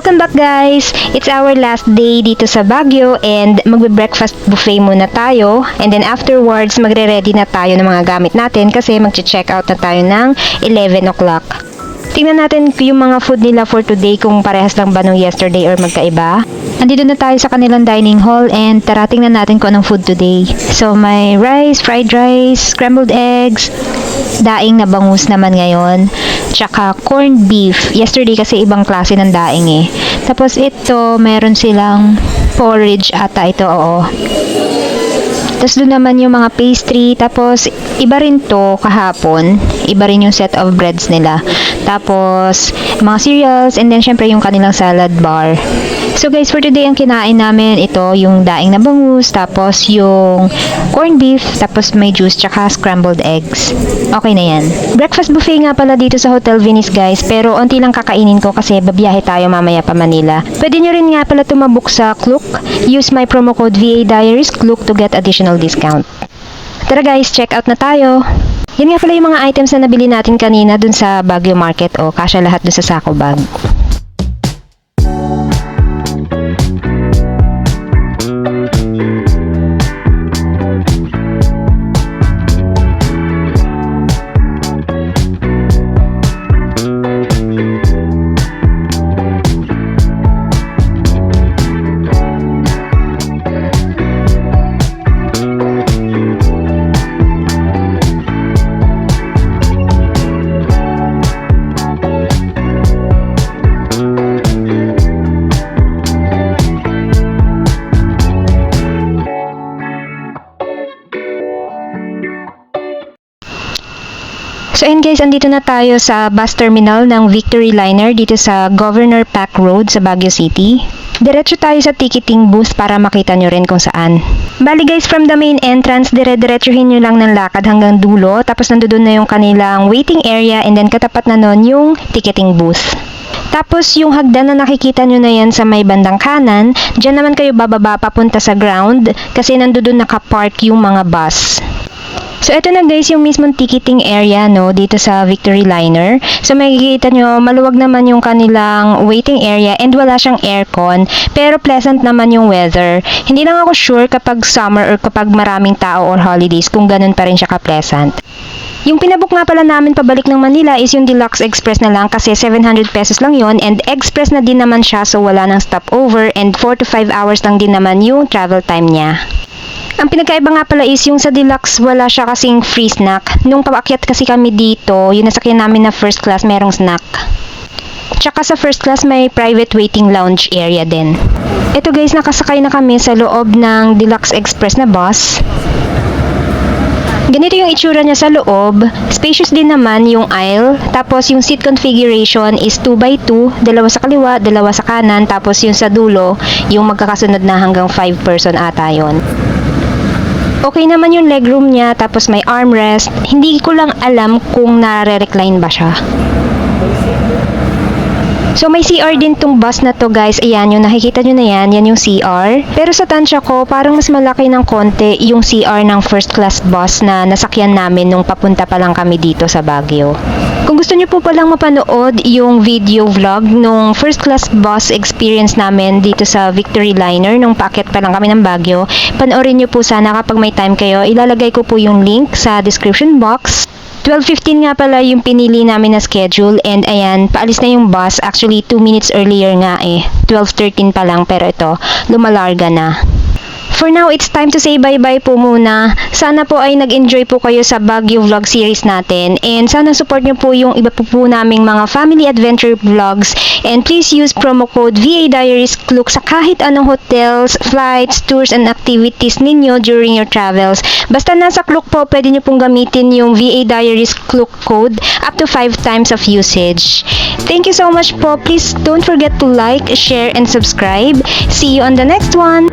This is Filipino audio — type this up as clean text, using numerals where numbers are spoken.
Welcome back guys! It's our last day dito sa Baguio and magbe-breakfast buffet muna tayo and then afterwards magre-ready na tayo ng mga gamit natin kasi magche-check out na tayo ng 11 o'clock. Tingnan natin yung mga food nila for today kung parehas lang ba nung yesterday or magkaiba. Andito na tayo sa kanilang dining hall and tara tingnan natin kung anong food today. So may rice, fried rice, scrambled eggs, daing na bangus naman ngayon, tsaka corned beef. Yesterday kasi ibang klase ng daing eh. Tapos ito, meron silang porridge ata ito, oo. Tapos doon naman yung mga pastry. Tapos iba rin to kahapon. Iba rin yung set of breads nila. Tapos mga cereals and then syempre yung kanilang salad bar. So guys, for today ang kinain namin ito yung daing na bangus, tapos yung corned beef, tapos may juice, tsaka scrambled eggs. Okay na yan. Breakfast buffet nga pala dito sa Hotel Venice guys, pero onti lang kakainin ko kasi babiyahe tayo mamaya pa Manila. Pwede nyo rin nga pala tumabok sa Klook. Use my promo code VA Diaries Klook to get additional discount. Tara guys, check out na tayo. Yan nga pala yung mga items na nabili natin kanina dun sa Baguio Market. O, kasya lahat dun sa sako bag. So ayun guys, andito na tayo sa bus terminal ng Victory Liner dito sa Governor Pack Road sa Baguio City. Diretso tayo sa ticketing booth para makita nyo rin kung saan. Bali guys, from the main entrance, dire-diretsuhin nyo lang ng lakad hanggang dulo. Tapos nandoon na yung kanilang waiting area and then katapat na nun yung ticketing booth. Tapos yung hagdan na nakikita nyo na yan sa may bandang kanan, dyan naman kayo bababa papunta sa ground kasi nandoon nakapark yung mga bus. So, ito na guys yung mismong ticketing area no, dito sa Victory Liner. So, makikita nyo, maluwag naman yung kanilang waiting area and wala siyang aircon. Pero pleasant naman yung weather. Hindi lang ako sure kapag summer or kapag maraming tao or holidays kung ganun pa rin siya ka-pleasant. Yung pinabook nga pala namin pabalik ng Manila is yung Deluxe Express na lang kasi 700 pesos lang yon and Express na din naman siya so wala nang stopover and 4 to 5 hours lang din naman yung travel time niya. Ang pinagkaiba nga pala is yung sa Deluxe wala siya kasing free snack. Nung paakyat kasi kami dito, yung nasakyan namin na first class merong snack. Tsaka sa first class may private waiting lounge area din. Ito guys, nakasakay na kami sa loob ng Deluxe Express na bus. Ganito yung itsura niya sa loob. Spacious din naman yung aisle. Tapos yung seat configuration is 2x2. Dalawa sa kaliwa, dalawa sa kanan. Tapos yung sa dulo, yung magkakasunod na hanggang 5 person ata yon. Okay naman yung legroom niya, tapos may armrest. Hindi ko lang alam kung nare-recline ba siya. So may CR din tong bus na to guys. Ayan, yung nakikita nyo na yan yung CR. Pero sa tansya ko, parang mas malaki ng konti yung CR ng first class bus na nasakyan namin nung papunta pa lang kami dito sa Baguio. Kung gusto nyo po palang mapanood yung video vlog nung first class bus experience namin dito sa Victory Liner nung paakyat pa lang kami ng Baguio, panoorin nyo po sana kapag may time kayo. Ilalagay ko po yung link sa description box. 12:15 nga pala yung pinili namin na schedule and ayan, paalis na yung bus. Actually, 2 minutes earlier nga eh. 12:13 pa lang pero ito, lumalarga na. For now, it's time to say bye-bye po muna. Sana po ay nag-enjoy po kayo sa Baguio vlog series natin. And sana support nyo po yung iba po naming mga family adventure vlogs. And please use promo code VA Diaries Klook sa kahit anong hotels, flights, tours, and activities ninyo during your travels. Basta nasa Klook po, pwede nyo pong gamitin yung VA Diaries Klook code up to 5 times of usage. Thank you so much po. Please don't forget to like, share, and subscribe. See you on the next one!